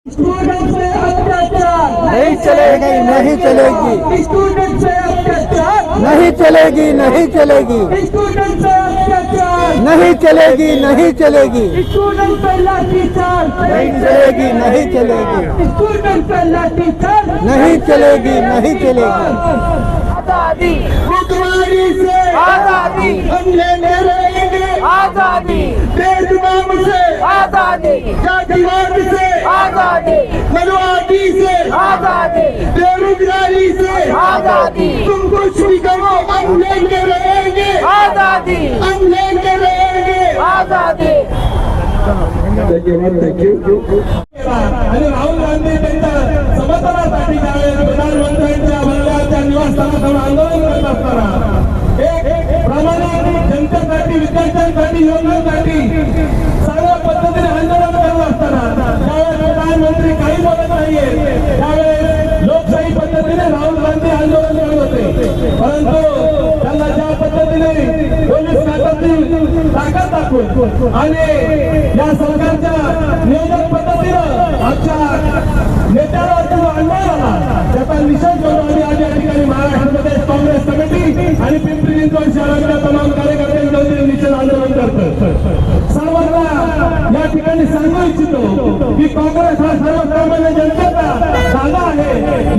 Student से अत्याचार नहीं चलेगी, नहीं चलेगी, स्टूडेंट से अत्याचार नहीं चलेगी, नहीं चलेगी, स्टूडेंट से अत्याचार नहीं चलेगी, नहीं चलेगी, स्टूडेंट पे लाठीचार्ज नहीं चलेगी, नहीं चलेगी, स्टूडेंट पे लाठीचार्ज नहीं चलेगी, नहीं चलेगी। आजादी बुधवारी से आजादी हम लेने रहेंगे आजादी बेजुबान से आजादी जातिवाद से आजादी मनुवादी से आजादी बेरोजगारी से आजादी तुम कुछ भी करो हम लेके रहेंगे आजादी हम लेके रहेंगे आजादी आणि राहुल गांधी त्यांच्या समर्थनासाठी त्यावेळेस प्रधानमंत्र्यांच्या बंगल्याच्या निवासस्थानासमोर आंदोलन करत असताना एक प्रामाणिक जनतेसाठी विद्यार्थ्यांसाठी युवकांसाठी सर्व पद्धतीने आंदोलन करत असताना त्यावेळेस प्रधानमंत्री काही बोलत नाहीये त्यावेळेस लोकशाही पद्धतीने राहुल गांधी आंदोलन करत होते परंतु त्यांना ज्या पद्धतीने पोलीस खात्यातील ताकद दाखवून आणि या सरकारच्या नियोजन पद्धतीनं आमच्या नेत्यावर जो अन्याय आला त्याचा निषेध करून आम्ही आज या ठिकाणी महाराष्ट्र प्रदेश काँग्रेस कमिटी आणि पिंपरी चिंचवड शहरातल्या तमाम कार्यकर्त्यांच्या वतीने निषेध आंदोलन करतो। सर्वांना या ठिकाणी सांगू इच्छितो की काँग्रेस हा सर्वसामान्य जनतेचा जागा आहे,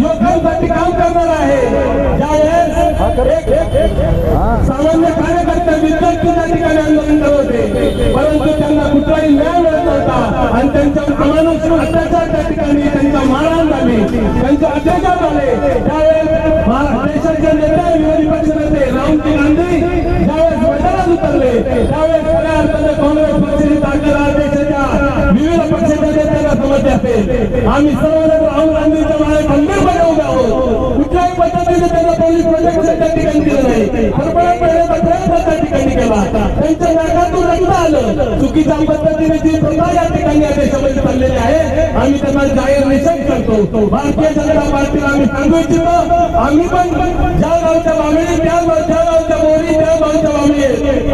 लोकांसाठी काम करणार आहे। ज्यावेळेस सामान्य कार्यकर्ते विद्यार्थी त्या ठिकाणी आंदोलन करत होते परंतु त्यांना कुठलाही न्याय मिळत नव्हता आणि त्यांच्यावर अमानुष अत्याचार त्या ठिकाणी त्यांच्या मारहाण झाली, त्यांचे अत्याचार झाले। त्यावेळेस देशाचे नेते विरोधी पक्ष नेते राहुल गांधी ज्यावेळेस मैदानात उतरले त्यावेळेस खऱ्या अर्थाने काँग्रेस पक्षाची ताकद आज देशाच्या विविध पक्षाच्या नेत्यांना समजते असेल। आम्ही सर्वजण राहुल गांधीच्या मागे खंबीरपणे उभे आहोत। कुठल्याही पद्धतीने त्यांना पोलीस प्रोटेक्शन त्या ठिकाणी दिलं नाही, हरपळत पडण्याचा प्रयत्न त्या ठिकाणी केला, त्यांच्या नाकातून रक्त आलं। चुकीच्या पद्धतीने जी प्रथा या ठिकाणी या देशामध्ये चाललेली आहे आम्ही त्यांना जाहीर निषेध करतो। भारतीय जनता पार्टीला आम्ही सांगू इच्छितो आम्ही पण ज्या गावच्या बामणी त्या गावच्या मोरी त्या गावच्या बामणी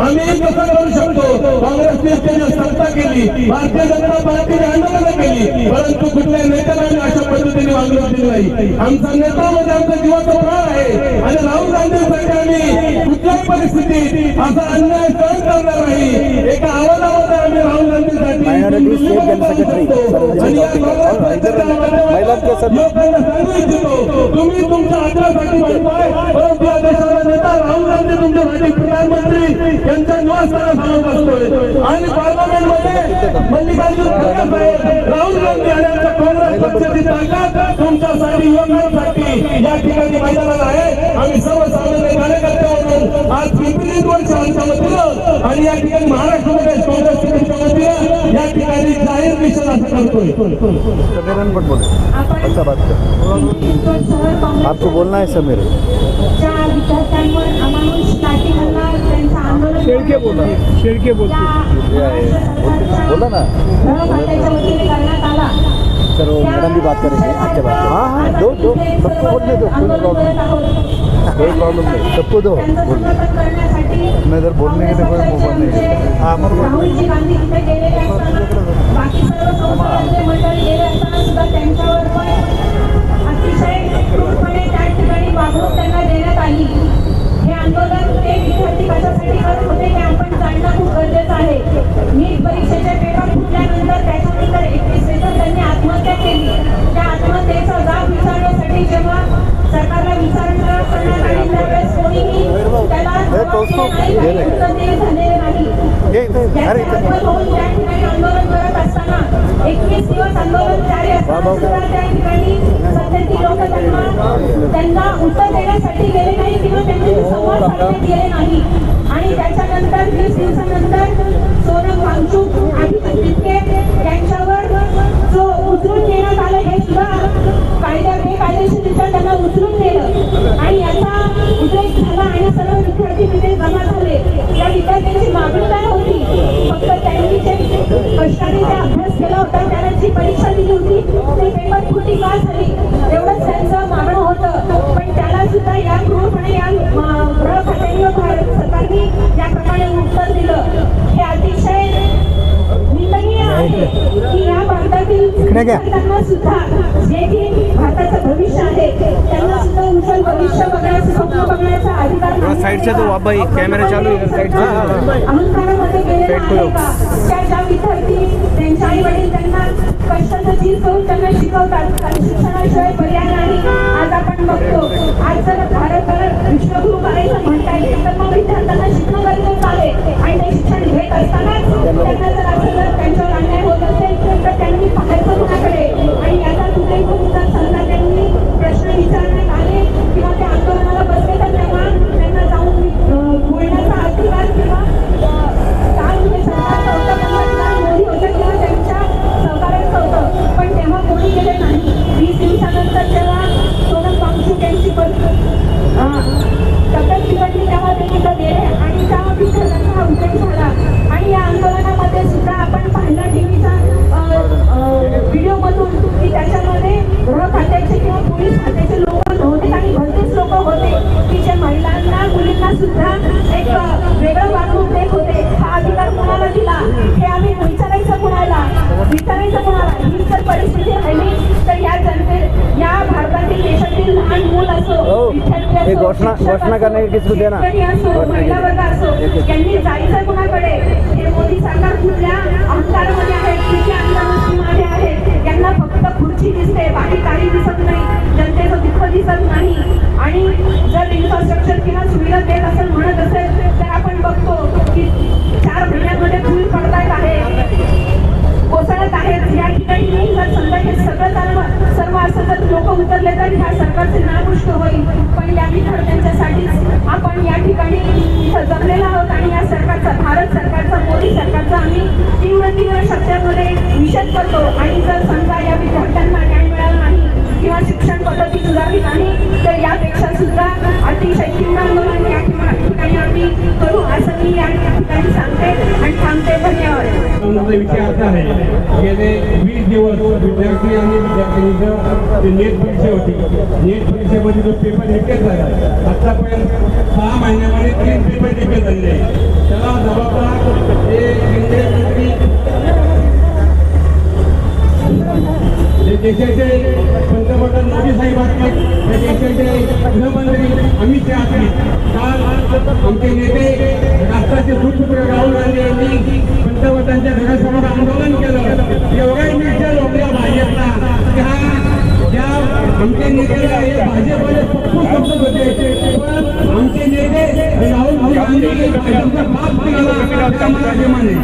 आम्ही कसं करू शकतो। काँग्रेसने सत्ता केली, भारतीय जनता पार्टीने आंदोलन केली परंतु कुठल्या नेत्याने अशा पद्धतीने वागणूक दिली नाही। आमचा नेता म्हणजे आमचा जीवाचा प्राण आहे आणि राहुल गांधींसाठी आम्ही कुठल्याही परिस्थितीत असा अन्याय सहन करणार नाही। एका आवाजामध्ये आम्ही राहुल गांधींसाठी लोकांना सांगू इच्छितो तुम्ही तुमच्या आग्रहासाठी म्हणताय परंतु या देशाचा नेता राहुल गांधी तुमच्यासाठी प्रधानमंत्री यांच्या निवासस्थानासमोर बसतोय आणि पार्लमेंटमध्ये मल्लिकार्जुन खरगे साहेब राहुल गांधी आणि आमच्या काँग्रेस पक्षाची ताकद तुमच्यासाठी युवकांसाठी या ठिकाणी मैदानात आहे। आम्ही सर्वसामान्य कार्यकर्त्यांवरून आज पिंपरी चिंचवड शहराच्या वतीनं आणि या ठिकाणी महाराष्ट्र प्रदेश काँग्रेस कमिटीच्या वतीनं या ठिकाणी जाहीर निषेध असं करतोय। अच्छा बात कर, आपको बोलना है समीर। शेळके बोला, शेळके बोलतो बोला ना सर, वो मैडम भी बात करेंगे आपके बात। हाँ हाँ दो सबको बोलने दो, कोई प्रॉब्लम नहीं, सबको दो बोलने। मैं इधर बोलने के लिए कोई मोबाइल नहीं। हाँ हे आंदोलन ते विद्यार्थी कशासाठी करत होते हे आपण जाणणं खूप गरजेचं आहे। नीट परीक्षेचे पेपर फुटल्यानंतर त्याच्यानंतर 21 दिवसात त्यांनी आत्महत्या केली। त्या आत्महत्येचा जाब विचारण्यासाठी जेव्हा सरकारला विचारणा करण्यात आली त्यावेळेस कोणीही त्याला उत्तर झालेले नाही। त्या ठिकाणी आंदोलन करत असताना 21 दिवस आंदोलन जारी असताना त्या ठिकाणी सत्तेची लोक त्यांना उत्तर देण्यासाठी गेले नाही किंवा त्यांची संवाद साधण्यात गेले नाही आणि त्याच्यानंतर 20 दिवसानंतर सोनम वांगचुक आणि तितके यांच्यावर जो उचलून नेण्यात आलं हे सुद्धा बेकायदेशीररित्या त्यांना उचलून नेलं आणि याचा उद्रेक झाला आणि सर्व विद्यार्थी तिथे जमा झाले। त्या विद्यार्थ्यांची मागणी काय होती, फक्त त्यांनी जे कष्टाने अभ्यास केला होता त्याला जी परीक्षा दिली होती ती पेपर फुटी का झाली एवढंच त्यांचं मागणं होतं। पण त्याला सुद्धा या गृहपणे या गृह खात्याने भारत सरकारने याप्रमाणे उत्तर दिलं हे अतिशय निंदनीय आहे की या भारतातील त्यांना सुद्धा जे की भारताचं भविष्य आहे त्यांना सुद्धा उज्ज्वल भविष्य बघण्याचं स्वप्न बघण्याचा अधिकार नाही. साईडचा तो बाबाई कॅमेरा चालू आहे साईडचा. अहंकारामध्ये गेलेला आहे का? ज्या विद्यार्थी त्यांच्या आई वडील त्यांना कष्टाचं चीज करून त्यांना शिकवतात कारण शिक्षणाशिवाय पर्याय नाही. आज आपण बघतो आज जर भारत विश्वगुरु करायचं म्हणता येईल तर मग विद्यार्थ्यांना शिकणं गरजेचं आहे आणि ते शिक्षण घेत असतानाच त्यांना जर असं जर त्यांच्यावर अन्याय होत असेल तर त्यांनी पाहायचं कुणाकडे आणि याचा कुठेही जर समजा त्यांनी प्रश्न विचारण्यात आले किंवा त्या आंदोलनाला बसले तर तेव्हा त्यांना जाऊन बोलण्याचा अधिकार किंवा काय म्हणजे सरकारचं होतं पंतप्रधान मोदी होतं किंवा त्यांच्या सहकार्याचं होतं पण तेव्हा कोणी गेले नाही. 20 दिवसानंतर जेव्हा सोनम वांगचुक यांची तब्येत बिघडली तेव्हा ते तिथं गेले आणि त्या विद्यार्थ्यांचा हा उद्रेक झाला आणि या आंदोलनामध्ये सुद्धा आपण पाहिलं टीव्हीचा व्हिडिओमधून की त्याच्यामध्ये गृह खात्याचे किंवा पोलीस खात्याचे लोक नव्हते आणि भलतेच लोक होते की जे महिलांना मुलींना सुद्धा एक वेगळं वागणूक देत होते. हा अधिकार कोणाला दिला हे आम्ही विचारायचं कोणाला ही जर परिस्थिती राहिली तर या जनते या भारतातील देशातील लहान मूल असो विद्यार्थी असो घोषणा करने की किसको देना असो महिला वर्ग असो यांनी जायचं कुणाकडे. हे मोदी सरकार कुठल्या अहंकारामध्ये आहे किती अंधश्रद्धेमध्ये आहे. यांना फक्त खुर्ची दिसते बाकी काही दिसत नाही जनतेचं दुःख दिसत नाही आणि जर इन्फ्रास्ट्रक्चर किंवा सुविधा देत असेल म्हणत असेल तर आपण बघतो की 4 महिन्यांमध्ये पूल पडतायत आहे कोसळत आहेत. या ठिकाणी जर समजा हे सगळं सर्व असं जर लोक उतरले तर ह्या सरकारचे नामुष्ट होईल. पण या विद्यार्थ्यांच्यासाठीच आपण या ठिकाणी इथं जमलेलो आहोत आणि या सरकारचा भारत सरकारचा मोदी सरकारचा आम्ही तीव्र शब्दामध्ये निषेध करतो आणि जर समजा या विद्यार्थ्यांना न्याय मिळाला नाही किंवा शिक्षण पद्धती सुधारली नाही तर यापेक्षा सुद्धा अतिशय तीव्र आंदोलन या ठिकाणी आम्ही करू असं मी या ठिकाणी सांगते आणि थांबते. धन्यवाद. विषय असा आहे गेले 20 दिवस विद्यार्थी आणि विद्यार्थ्यांचं नेट परीक्षा होती. नेट परीक्षेमध्ये जो पेपर लिकेज झाला आतापर्यंत 6 महिन्यामध्ये 3 पेपर लिकेज झाले. त्याला जबाबदार हे केंद्रीय मंत्री देशाचे पंतप्रधान मोदी साहेब असतील त्या देशाचे गृहमंत्री अमित शहा असतील. काल आमचे नेते राष्ट्राचे सुपुत्र राहुल गांधी यांनी पंतप्रधानांच्या घरासमोर आंदोलन केलं. एवढ्या निश्चय लोकल्या भाजपला की ज्या आमचे नेते भाजपमध्ये खूप शब्द होते पण आमचे नेते राहुल गांधी भाजपचा बाप निघाला त्याला अभिमान आहे.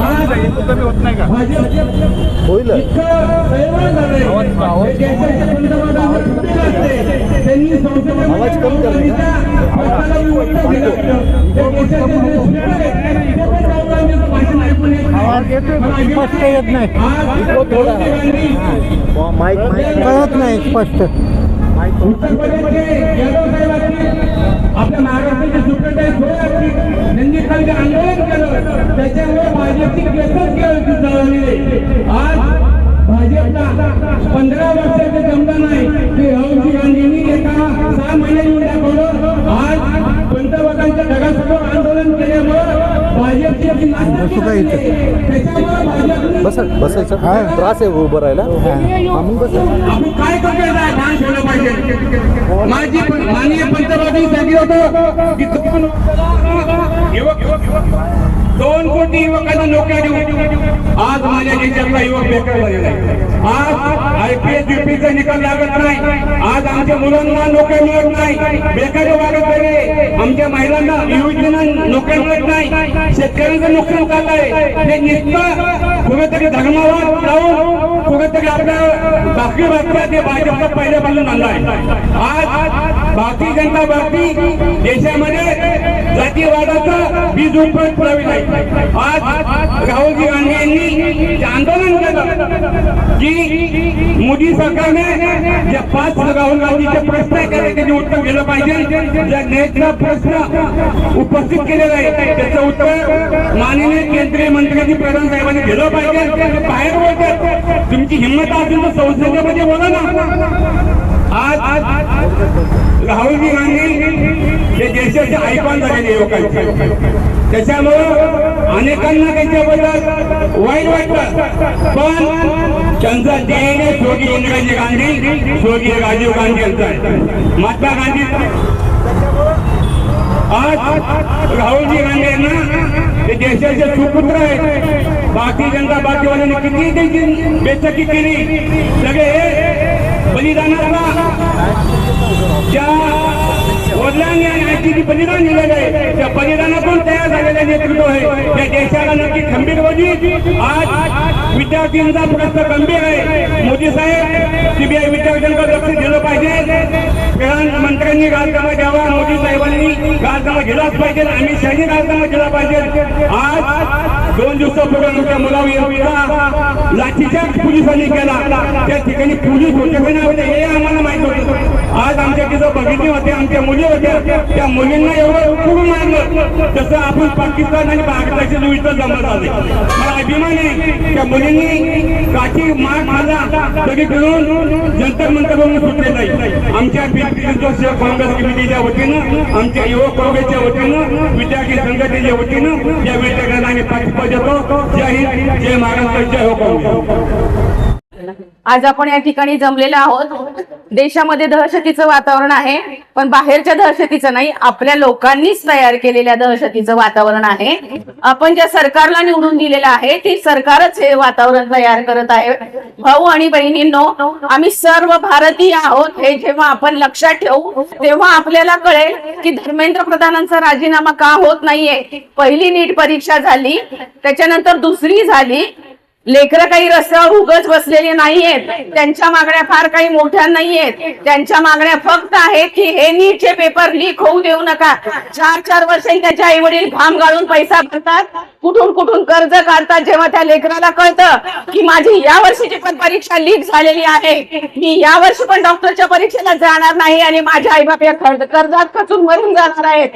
आज भाजप इतकं दैवान झालंय देशाचे पंतप्रधान कुठे असते त्यांनी संसदेमध्ये स्पष्ट येत नाही कळत नाही स्पष्ट. उत्तर प्रदेशमध्ये यादव साहेब असतील आपल्या महाराष्ट्राचे सुप्रिटेंडेंट होय असतील त्यांनी काल जे आंदोलन केलं त्याच्यामुळे भाजपची केसच जळवली. आज भाजपला 15 वर्षाचे जमलं नाही की राहुल गांधींनी एका 6 महिने येऊन दाखवलं. आज पंतप्रधानांच्या घरासमोर आंदोलन केल्यामुळे भाजपची बसायचं त्रास आहे उभं राहायला. आपण काय करतोय ध्यान ठेवलं पाहिजे. माझी माननीय पंतप्रधानांनी सांगितलं होतं की 2 कोटी युवकांना नोकऱ्या देऊ. आज माझ्या देशातला युवक बेकार झालेला आहे. आज IPS UPSचा निकाल लागत नाही. आज आमच्या मुलांना नोकऱ्या मिळत नाही. बेकारी वाढत आहे. आमच्या महिलांना योजना नोकऱ्या मिळत नाही. शेतकऱ्यांचं नुकसान करत आहे. हे नुसतं कुठेतरी धर्मावर जाऊन कुठेतरी आपल्या बाकी बातम्या ते भाजपचा पहिल्यापासून आणला आहे. आज भारतीय जनता पार्टी देशामध्ये जातीवादाचा बीज उपयोग पुरावी नाही. आज राहुलजी गांधी यांनी आंदोलन केलं की मोदी सरकारने ज्या 5 राहुल गांधीचे प्रश्न आहे त्यांनी उत्तर दिलं पाहिजे. ज्या नेटचा प्रश्न उपस्थित केलेला आहे त्याचं उत्तर माननीय केंद्रीय मंत्र्यांनी प्रधान साहेबांनी दिलं पाहिजे. बाहेर बोलतात तुमची हिंमत असेल तर संसदेमध्ये बोला ना. आज राहुलजी गांधी हे देशाचे आयकॉन झालेले युवकांचे त्याच्यामुळं अनेकांना त्यांच्याबद्दल वाईट वाटतं, पण त्यांचा ध्येय स्वर्गीय इंदिराजी गांधी, स्वर्गीय राजीव गांधी यांचा आहे. महात्मा गांधी आज राहुलजी गांधी यांना ते देशाचे सुपुत्र आहेत. भारतीय जनता पार्टीवाल्यांनी किती त्यांची बेचकी केली, सगळे बलिदानाचा ज्या वडिलांनी आणि आईची बलिदान दिलेलं आहे, त्या बलिदानातून तयार झालेलं नेतृत्व आहे. त्या देशाला नक्की खंबीरवादी आज विद्यार्थ्यांचा प्रश्न गंभीर आहे. मोदी साहेब सीबीआय विद्यार्थ्यांकडे लक्ष दिलं पाहिजे. प्रधानमंत्र्यांनी राजीनामा द्यावा, मोदी साहेबांनी राजीनामा दिलाच पाहिजे, अमित शहानी राजीनामा दिला पाहिजे. आज 2 दिवसापूर्वी आमच्या मुलावर लाठीचार्ज पोलिसांनी केला. त्या ठिकाणी पोलीस होते का नाही होते हे आम्हाला माहित होतं. आज आमच्या तिथं बघितले होते, आमच्या मुली होत्या, त्या मुलींना एवढं उकळून मारलं जसं आपण पाकिस्तान आणि भारताचे जुळीचं जमत आले. मला अभिमान आहे त्या मुलींनी काठी मार मारला तरी फिरून जंतर मंतरवरून सुटले नाही. आमच्या काँग्रेस कमिटीच्या वतीनं, आमच्या युवक काँग्रेसच्या वतीनं, विद्यार्थी संघटनेच्या वतीनं या विद्यार्थ्यांना आम्ही पाठिंबा देतो. जय हिंद, जय महाराष्ट्र, जय हो काँग्रेस. आज आपण या ठिकाणी जमलेलो आहोत. देशामध्ये दहशतीचं वातावरण आहे, पण बाहेरच्या दहशतीचं नाही, आपल्या लोकांनीच तयार केलेल्या दहशतीचं वातावरण आहे. आपण ज्या सरकारला निवडून दिलेलं आहे ते सरकारच हे वातावरण तयार करत आहे. भाऊ आणि बहिणींनो, आम्ही सर्व भारतीय आहोत हे जेव्हा आपण लक्षात ठेवू तेव्हा आपल्याला कळेल की धर्मेंद्र प्रधानांचा राजीनामा का होत नाहीये. पहिली नीट परीक्षा झाली, त्याच्यानंतर दुसरी झाली. लेकरं काही रस्त्यावर उगाच बसलेले नाहीयेत, त्यांच्या मागण्या फार काही मोठ्या नाहीयेत. त्यांच्या मागण्या फक्त आहेत की हे नीटचे पेपर लीक होऊ देऊ नका. 4-4 वर्षांनी त्याचे आई वडील घाम गाळून पैसा भरतात, कुठून कुठून कर्ज काढतात. जेव्हा त्या लेकराला कळतं की माझी या वर्षीची पण परीक्षा लीक झालेली आहे, मी या वर्षी पण डॉक्टरच्या परीक्षेला जाणार नाही आणि माझ्या आई बाप या कर्जात खचून मरून जाणार आहेत,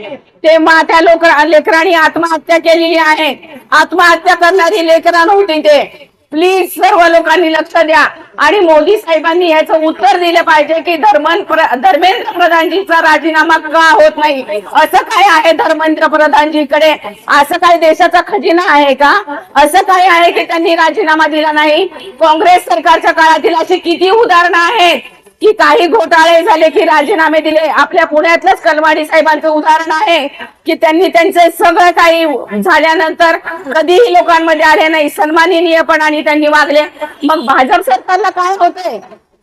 तेव्हा त्या लेकरांनी आत्महत्या केलेली आहे. आत्महत्या करणारी लेकरं नव्हती ते. प्लीज सर्व लोकांनी लक्ष द्या आणि मोदी साहेबांनी याचं उत्तर दिलं पाहिजे की धर्मेंद्र प्रधानजीचा राजीनामा का होत नाही. असं काय आहे धर्मेंद्र प्रधानजीकडे? असं काय देशाचा खजिना आहे का? असं काय आहे की त्यांनी राजीनामा दिला नाही? काँग्रेस सरकारच्या काळातील अशी किती उदाहरणं आहेत की काही घोटाळे झाले की राजीनामे दिले. आपल्या पुण्यातलंच कलमाडी साहेबांचं उदाहरण आहे की त्यांनी त्यांचे सगळं काही झाल्यानंतर कधीही लोकांमध्ये आले नाही, सन्माननीयपणाने त्यांनी वागले. मग भाजप सरकारला काय होतंय?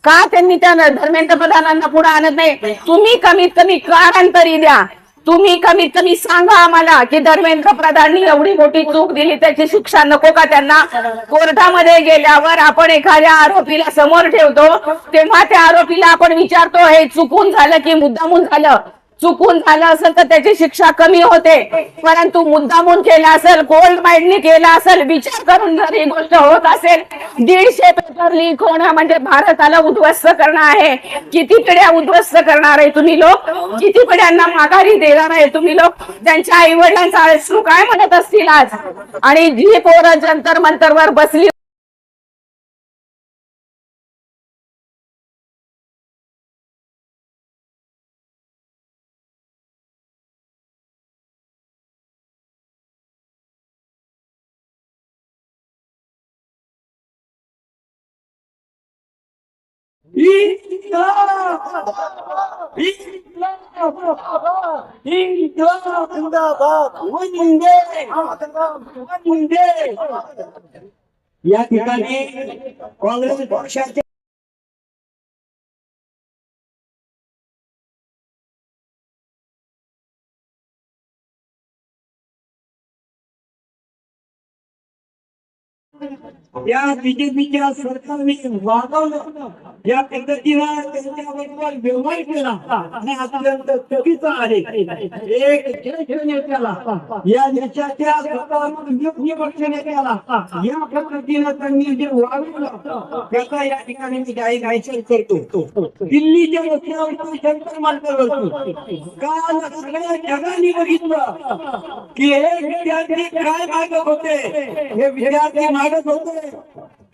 का त्यांनी त्या धर्मेंद्र प्रधानांना पुढे आणत नाही? तुम्ही कमीत कमी कारण तरी द्या. तुम्ही कमीत कमी सांगा आम्हाला की धर्मेंद्र प्रधाननी एवढी मोठी चूक दिली, त्याची शिक्षा नको का त्यांना? कोर्टामध्ये गेल्यावर आपण एखाद्या आरोपीला समोर ठेवतो तेव्हा त्या आरोपीला आपण विचारतो हे चुकून झालं की मुद्दामून झालं? चुकून झालं असेल तर त्याची शिक्षा कमी होते, परंतु मुद्दामून केला असेल, गोल्ड माइंडनी केला असेल, विचार करून जर ही गोष्ट होत असेल, 150 पेपर लीक होणं म्हणजे भारताला उद्ध्वस्त करणं आहे. किती पिढ्या उद्ध्वस्त करणार आहे तुम्ही लोक? किती पिढ्यांना माघारी देणार आहे तुम्ही लोक? त्यांच्या आई वडिलांचा अश्रू काय म्हणत असतील आज? आणि जी पोरं जंतर मंतरवर बसली या ठिकाणी काँग्रेस पक्षाचे या बीजेपीच्या सरकारने वागवलं, या पद्धतीनं त्यांच्याबरोबर व्यवहार केला आणि अत्यंत चुकीचं आहे. एक ज्येष्ठ नेत्याला, या देशाच्या विरोधी पक्ष नेत्याला या पद्धतीनं त्यांनी जे वागवलं त्याचा या ठिकाणी मी जाहीर करतो. दिल्लीच्या रस्त्यावर शंकर मार्गावरती काल सगळ्या जगाने बघितलं की हे विद्यार्थी काय मागत होते. हे विद्यार्थी मागत होते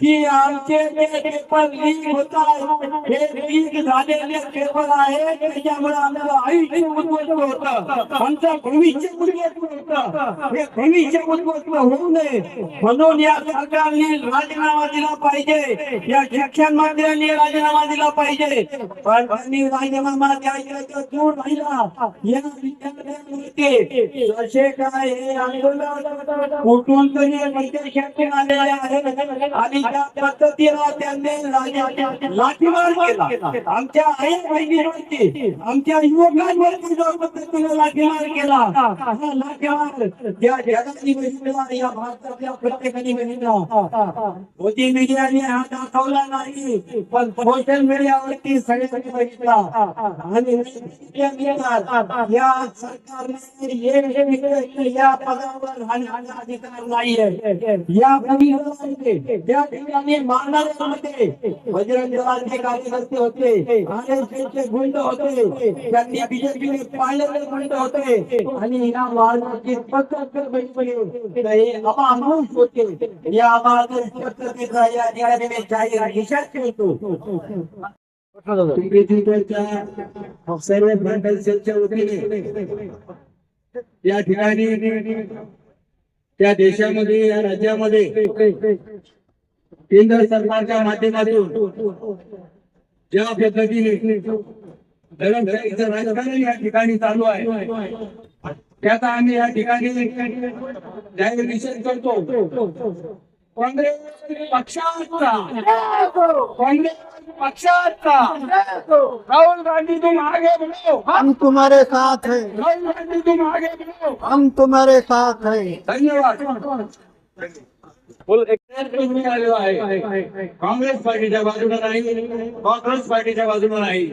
की आमचे जे पेपर लीक होतात हे लीक झालेले पेपर आहेत त्याच्यामुळे आमचं आयुष्य उद्ध्वस्त होतं, आमचं भविष्य उद्ध्वस्त होतं. हे भविष्य उद्ध्वस्त होऊ नये म्हणून या सरकारने राजीनामा दिला पाहिजे, या शिक्षण मंत्र्यांनी राजीनामा दिला पाहिजे. पण त्यांनी राजीनामा द्यायचा तर दूर राहिला. या विद्यार्थ्यांवरती जसे काय हे आंदोलन कुठून तरी निर्देशातून आलेले आहे आणि त्या पद्धतीला त्यांनी लाठीमार केला. आमच्या आई बहिणींवरती, आमच्या युवकांवरती जो पद्धतीने लाठीमार केला, हा लाठीमार या जगाची बहिणीला, या भारतातल्या प्रत्येकाने बहिणीला मोदी मीडियाने हा दाखवला नाही, पण सोशल मीडियावरती सगळ्यांनी बघितला. आणि या सरकारने या पदावर राहण्याचा अधिकार नाहीये. या त्या ठिकाणी मारणाऱ्यांमध्ये बजरंग दलाचे कार्यकर्ते होते, RSSचे गुंड होते, त्यांनी बीजेपीने पाळलेले गुंड होते आणि या मारणाची पद्धत हे अमानुष होते. या अमानुष पद्धतीचा या ठिकाणी जाहीर निषेध ठेवतो. सर्व मंडल सेलच्या वतीने या ठिकाणी त्या देशामध्ये, या राज्यामध्ये केंद्र सरकारच्या माध्यमातून ज्या पद्धतीने दडपशाहीचं राजकारण या ठिकाणी चालू आहे त्याचा आम्ही या ठिकाणी जाहीर निषेध करतो. काँग्रेस पक्षाचा राहुल गांधी तुम आगे बढ़ो, हम तुम्हारे साथ हैं, राहुल गांधी तुम आगे बढ़ो, हम तुम्हारे साथ हैं. धन्यवाद. आलेलो आहे काँग्रेस पार्टीच्या बाजूने नाही, काँग्रेस पार्टीच्या बाजूने नाही,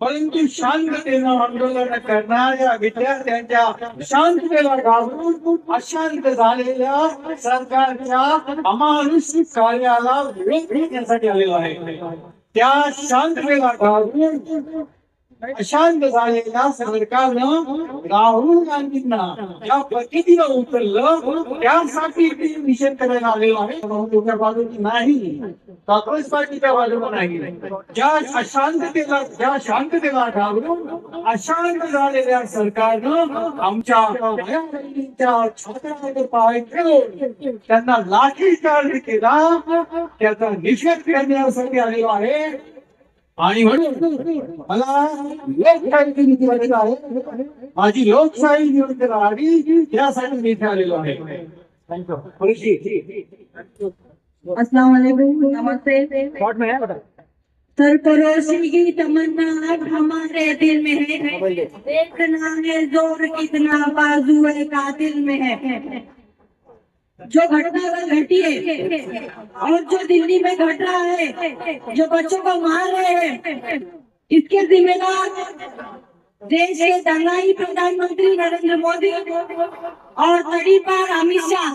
परंतु शांततेनं आंदोलन करणाऱ्या विद्यार्थ्यांच्या शांततेला घाबरून अशांत झालेल्या सरकारच्या अमानुष कार्याला विरोध करण्यासाठी आलेलो आहे. त्या शांततेला घाबरून अशांत झालेल्या सरकारनं राहुल गांधींना या पद्धतीनं उचललं, त्यासाठी निषेध करायला आलेलो आहे. काँग्रेसच्या बाजूने नाही, काँग्रेस पार्टीच्या बाजूने नाही. ज्या शांततेला घाबरून अशांत झालेल्या सरकारनं आमच्या छात्रामध्ये पाय ठेवून त्यांना लाठीचार्ज केला, त्याचा निषेध करण्यासाठी आलेलो आहे. आणि म्हणून मला लोकशाहीची नीती वाटत आहे, माझी लोकशाही निवडणूक राहावी यासाठी मी इथे आलेलो आहे. अस्सलाम वालेकुम, नमस्ते. सरफरोशी की तमन्ना अब हमारे दिल में है, देखना है जोर कितना बाजू है कातिल में है. जो घटना घटी है और जो दिल्ली में घट रहा है, जो बच्चों को मार रहे हैं, इसके जिम्मेदार देश के दंगाई प्रधानमंत्री नरेंद्र मोदी और तड़ीपार अमित शाह.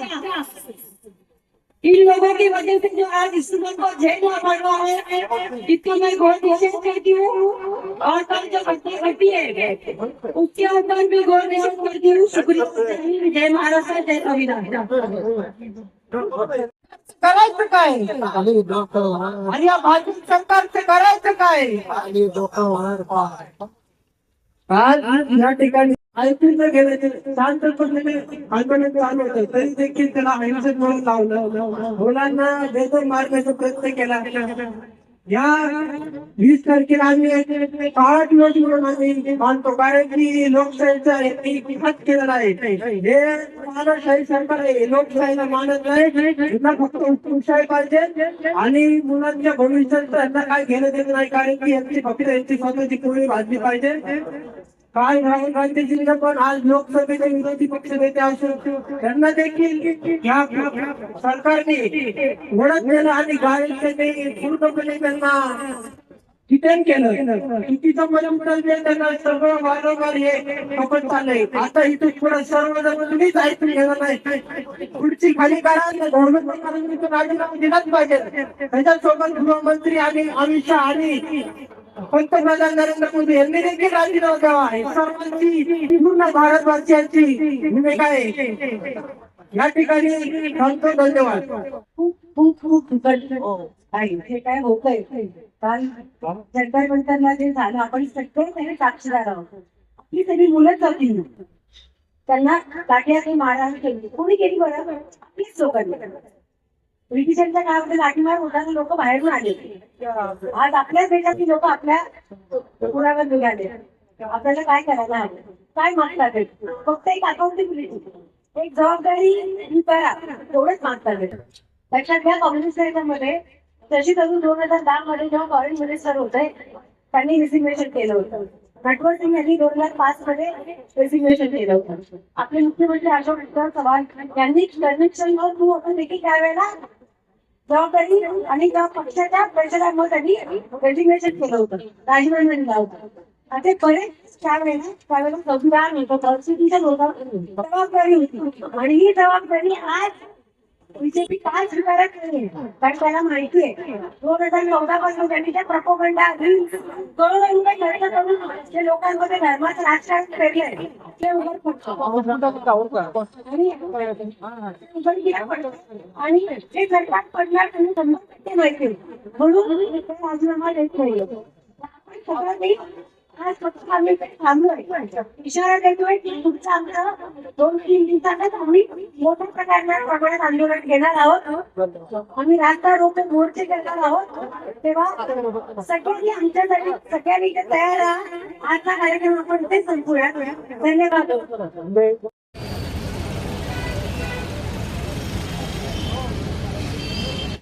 इन लोगों की वजह से जो आज स्टूडेंट को झेलना पड़ रहा है, इसको मैं घोर निषेध करती हूँ. और कल जो घटना घटी है उसके ऊपर भी घोर निषेध करती हूँ. शुक्रिया. जय महाराष्ट्र, जय संविधान. करायचं काय आणि या भाजप सरकारचं करायचं काय? आज या ठिकाणी ऐकून तर गेले, शांतपणे आंदोलन चालू होतं, तरी देखील त्याला अहिंसक म्हणून लावलं, मुलांना बेदर मारण्याचा प्रयत्न केला. या 20 तारखेला आम्ही 8 दिवस म्हणून आम्ही मानतो, कारण की लोकशाहीचा विकास केलेला आहे. हे महाराष्ट्राही सरकार आहे, लोकशाहीला मानत नाही, त्यांना फक्त हुकुमशाही पाहिजे आणि मुलांच्या भविष्याचं त्यांना काय घेणं देणं नाही, कारण की यांची फक्त यांची स्वतःची पोळी भाजली पाहिजे. काय राहुल गांधीजींना पण आज लोकसभेचे विरोधी पक्ष नेते असून त्यांना देखील या सरकारने ओळखलेलं आणि गायकने पूर्णपणे त्यांना डिटेन केलं. चुकीचं मलमपण त्यांना सगळं वारंवार हे कपट चाललंय. आता इथे थोडं सर्वजण तुम्हीच ऐकून घेणार नाही, पुढची खाली काढा, गव्हर्नमेंट राजीनामा दिलाच पाहिजे. त्याच्यासोबत गृहमंत्री आणि अमित शहा आणि पंतप्रधान नरेंद्र मोदी यांनी देखील राजीनामा द्यावा आहे. सर्वांची पूर्ण भारतवासियांची भूमिका आहे. या ठिकाणी सांगतो. धन्यवाद. खूप खूप आहे हे काय होतंय काल जंतर मंतरला जे झालं आपण सगळे त्याने साक्षीदार आहोत. आपली सगळी मुलंच होती त्यांना लाठीहाती मारहाण केली. कोणी केली बरं? आपलीच लोकांनी. ब्रिटिशांच्या काळामध्ये लाठीमार होताना लोक बाहेरून आले. आज आपल्याच देशातली लोक आपल्या पुरावर निघाले. आपल्याला काय करायला हवं? काय मागतात ते? फक्त एक अकाउंटेबिलिटी, एक जबाबदारी करा, एवढंच मागतात ते. लक्षात घ्या, कम्युनिस्ट मध्ये तशीच अजून 2010 मध्ये जेव्हा फॉरेन मिनिस्टर होते त्यांनी रिसिग्नेशन केलं होतं. नटवर सिंग यांनी 2005 मध्ये रिसिग्नेशन केलं होतं. आपले मुख्यमंत्री अशोक चव्हाण यांनी कन्व्हेन्शन होतं देखील त्यावेळेला जबाबदारी आणि त्या पक्षाच्या प्रेशरांवर त्यांनी रेजिग्नेशन केलं होतं, राजीनामा दिला होता. आता बरेच त्यावेळेला संविधान होतं, कॉन्स्टिट्यूशन होतं, जबाबदारी होती. आणि ही जबाबदारी आज बीजेपी काय स्वीकारत नाही. कारण त्याला माहिती आहे 2014 पासून त्यांनी त्या प्रपोगंडा करोडो रुपये खर्च करून जे लोकांमध्ये धर्माचं राजकारण पेरलंय ते उघड पडतं. आणि हे सरकार पडणार त्यांनी 100% माहिती आहे. म्हणून ते राजीनामा देत नाही. आपण सगळ्यांनी आज फक्त आम्ही थांबलोय, इशारा देतोय की पुढचं आमचं 2-3 दिवसातच आम्ही मोठ्या प्रमाणात आंदोलन घेणार आहोत. आम्ही रास्ता रोको मोर्चे करणार आहोत. तेव्हा सगळ्यांनी आमच्यासाठी सगळ्यांनी तयार राहा. आजचा कार्यक्रम आपण ते संपूया. धन्यवाद.